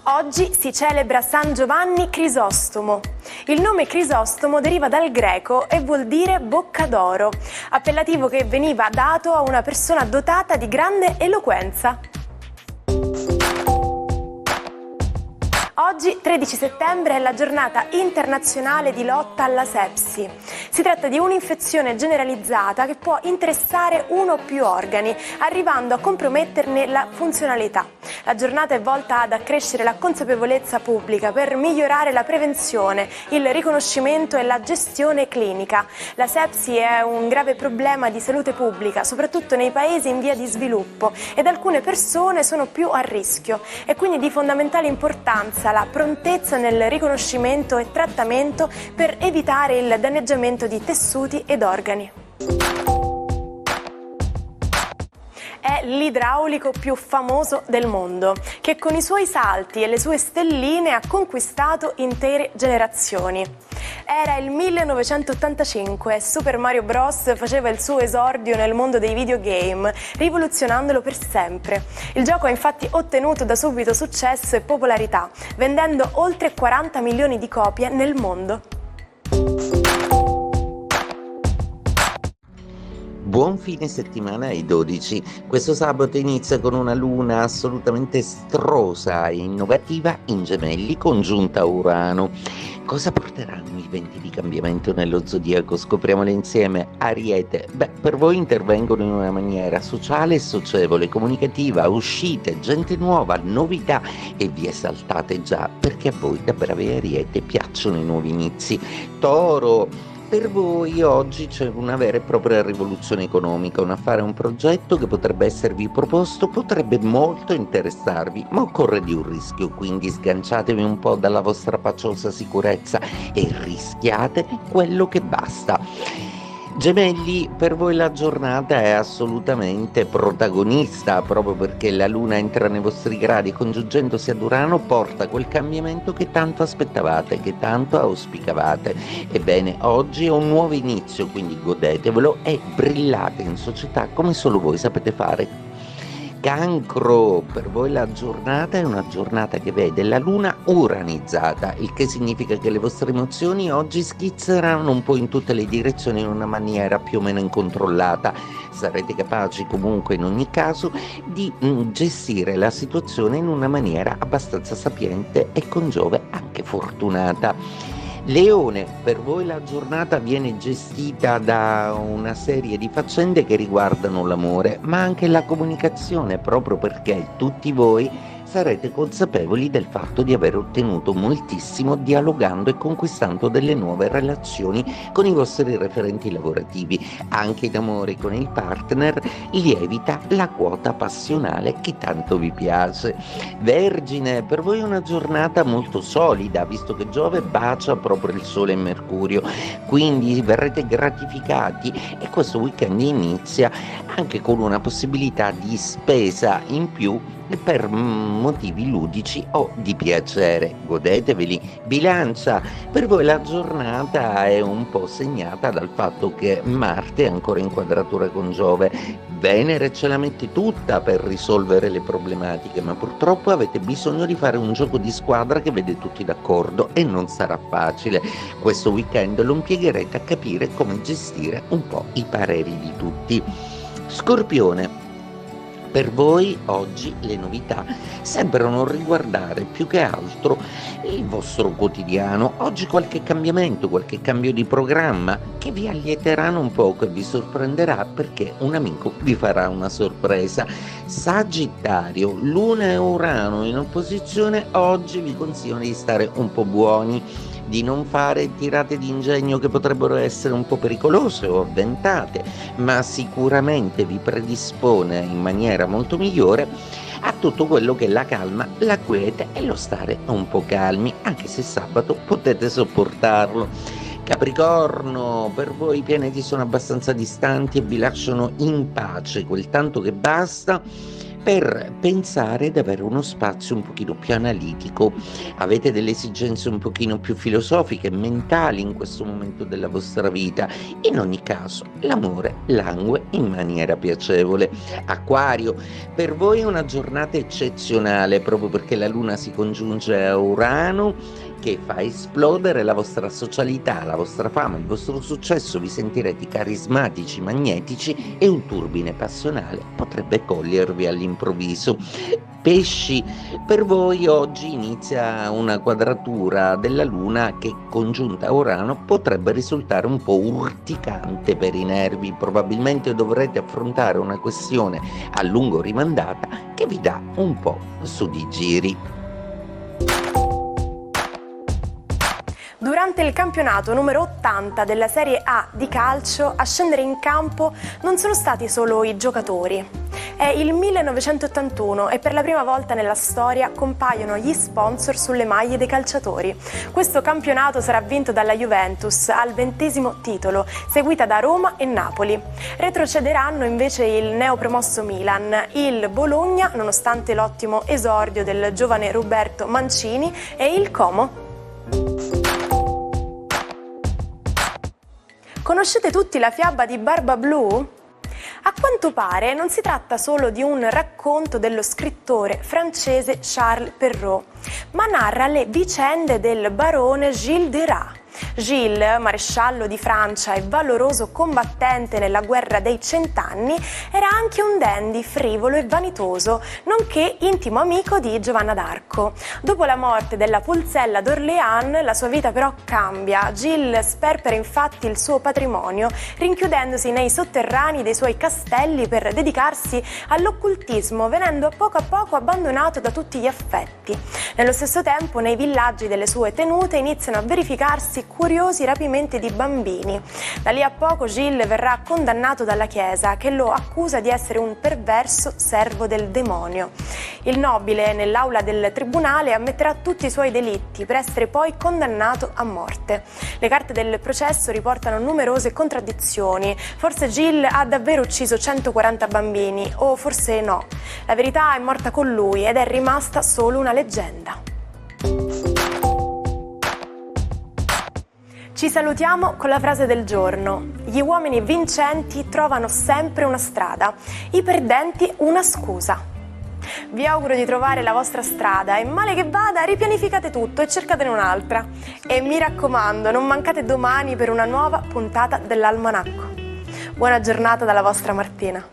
Oggi si celebra San Giovanni Crisostomo. Il nome Crisostomo deriva dal greco e vuol dire bocca d'oro, appellativo che veniva dato a una persona dotata di grande eloquenza. Oggi, 13 settembre, è la giornata internazionale di lotta alla sepsi. Si tratta di un'infezione generalizzata che può interessare uno o più organi, arrivando a comprometterne la funzionalità. La giornata è volta ad accrescere la consapevolezza pubblica per migliorare la prevenzione, il riconoscimento e la gestione clinica. La sepsi è un grave problema di salute pubblica, soprattutto nei paesi in via di sviluppo, ed alcune persone sono più a rischio. È quindi di fondamentale importanza la prontezza nel riconoscimento e trattamento per evitare il danneggiamento di tessuti ed organi. È l'idraulico più famoso del mondo, che con i suoi salti e le sue stelline ha conquistato intere generazioni. Era il 1985 e Super Mario Bros. Faceva il suo esordio nel mondo dei videogame, rivoluzionandolo per sempre. Il gioco ha infatti ottenuto da subito successo e popolarità, vendendo oltre 40 milioni di copie nel mondo. Buon fine settimana ai 12. Questo sabato inizia con una luna assolutamente estrosa e innovativa in Gemelli congiunta a Urano. Cosa porteranno i venti di cambiamento nello zodiaco? Scopriamolo insieme. Ariete. Per voi intervengono in una maniera sociale e socievole, comunicativa, uscite, gente nuova, novità, e vi esaltate già perché a voi da bravi Ariete piacciono i nuovi inizi. Toro. Per voi oggi c'è una vera e propria rivoluzione economica, un affare, un progetto che potrebbe esservi proposto, potrebbe molto interessarvi, ma occorre di un rischio, quindi sganciatevi un po' dalla vostra paciosa sicurezza e rischiate quello che basta. Gemelli, per voi la giornata è assolutamente protagonista, proprio perché la luna entra nei vostri gradi congiungendosi ad Urano, porta quel cambiamento che tanto aspettavate, che tanto auspicavate. Ebbene, oggi è un nuovo inizio, quindi godetevelo e brillate in società come solo voi sapete fare. Cancro, per voi la giornata è una giornata che vede la luna uranizzata, il che significa che le vostre emozioni oggi schizzeranno un po' in tutte le direzioni in una maniera più o meno incontrollata. Sarete capaci comunque in ogni caso di gestire la situazione in una maniera abbastanza sapiente e con Giove anche fortunata. Leone, per voi la giornata viene gestita da una serie di faccende che riguardano l'amore, ma anche la comunicazione, proprio perché tutti voi sarete consapevoli del fatto di aver ottenuto moltissimo dialogando e conquistando delle nuove relazioni con i vostri referenti lavorativi. Anche in amore con il partner lievita la quota passionale che tanto vi piace. Vergine, per voi è una giornata molto solida, visto che Giove bacia proprio il Sole e Mercurio, quindi verrete gratificati e questo weekend inizia anche con una possibilità di spesa in più per motivi ludici o di piacere. Godeteveli. Bilancia, per voi la giornata è un po' segnata dal fatto che Marte è ancora in quadratura con Giove. Venere ce la mette tutta per risolvere le problematiche, ma purtroppo avete bisogno di fare un gioco di squadra che vede tutti d'accordo e non sarà facile. Questo weekend lo impiegherete a capire come gestire un po' i pareri di tutti. Scorpione, per voi oggi le novità sembrano riguardare più che altro il vostro quotidiano. Oggi qualche cambiamento, qualche cambio di programma che vi allieteranno un poco e vi sorprenderà perché un amico vi farà una sorpresa. Sagittario, Luna e Urano in opposizione, oggi vi consigliano di stare un po' buoni, di non fare tirate di ingegno che potrebbero essere un po' pericolose o avventate, ma sicuramente vi predispone in maniera molto migliore a tutto quello che è la calma, la quiete e lo stare un po' calmi, anche se sabato potete sopportarlo. Capricorno, per voi i pianeti sono abbastanza distanti e vi lasciano in pace quel tanto che basta. per pensare ad avere uno spazio un pochino più analitico. Avete delle esigenze un pochino più filosofiche, mentali in questo momento della vostra vita. In ogni caso, l'amore langue in maniera piacevole. Acquario, per voi è una giornata eccezionale proprio perché la Luna si congiunge a Urano che fa esplodere la vostra socialità, la vostra fama, il vostro successo, vi sentirete carismatici, magnetici e un turbine passionale potrebbe cogliervi all'improvviso. Pesci, per voi oggi inizia una quadratura della Luna che congiunta a Urano potrebbe risultare un po' urticante per i nervi, probabilmente dovrete affrontare una questione a lungo rimandata che vi dà un po' su di giri. Durante il campionato numero 80 della Serie A di calcio a scendere in campo non sono stati solo i giocatori. È il 1981 e per la prima volta nella storia compaiono gli sponsor sulle maglie dei calciatori. Questo campionato sarà vinto dalla Juventus al 20° titolo, seguita da Roma e Napoli. Retrocederanno invece il neopromosso Milan, il Bologna, nonostante l'ottimo esordio del giovane Roberto Mancini, e il Como. Conoscete tutti la fiaba di Barba Blu? A quanto pare non si tratta solo di un racconto dello scrittore francese Charles Perrault, ma narra le vicende del barone Gilles de Rais. Gilles, maresciallo di Francia e valoroso combattente nella guerra dei 100 anni, era anche un dandy frivolo e vanitoso, nonché intimo amico di Giovanna d'Arco. Dopo la morte della Pulzella d'Orléans, la sua vita però cambia. Gilles sperpera infatti il suo patrimonio, rinchiudendosi nei sotterranei dei suoi castelli per dedicarsi all'occultismo, venendo a poco abbandonato da tutti gli affetti. Nello stesso tempo, nei villaggi delle sue tenute iniziano a verificarsi curiosi rapimenti di bambini. Da lì a poco Gilles verrà condannato dalla Chiesa, che lo accusa di essere un perverso servo del demonio. Il nobile, nell'aula del tribunale, ammetterà tutti i suoi delitti per essere poi condannato a morte. Le carte del processo riportano numerose contraddizioni. Forse Gilles ha davvero ucciso 140 bambini, o forse no. La verità è morta con lui ed è rimasta solo una leggenda. Ci salutiamo con la frase del giorno. Gli uomini vincenti trovano sempre una strada, i perdenti una scusa. Vi auguro di trovare la vostra strada e male che vada ripianificate tutto e cercatene un'altra. E mi raccomando, non mancate domani per una nuova puntata dell'Almanacco. Buona giornata dalla vostra Martina.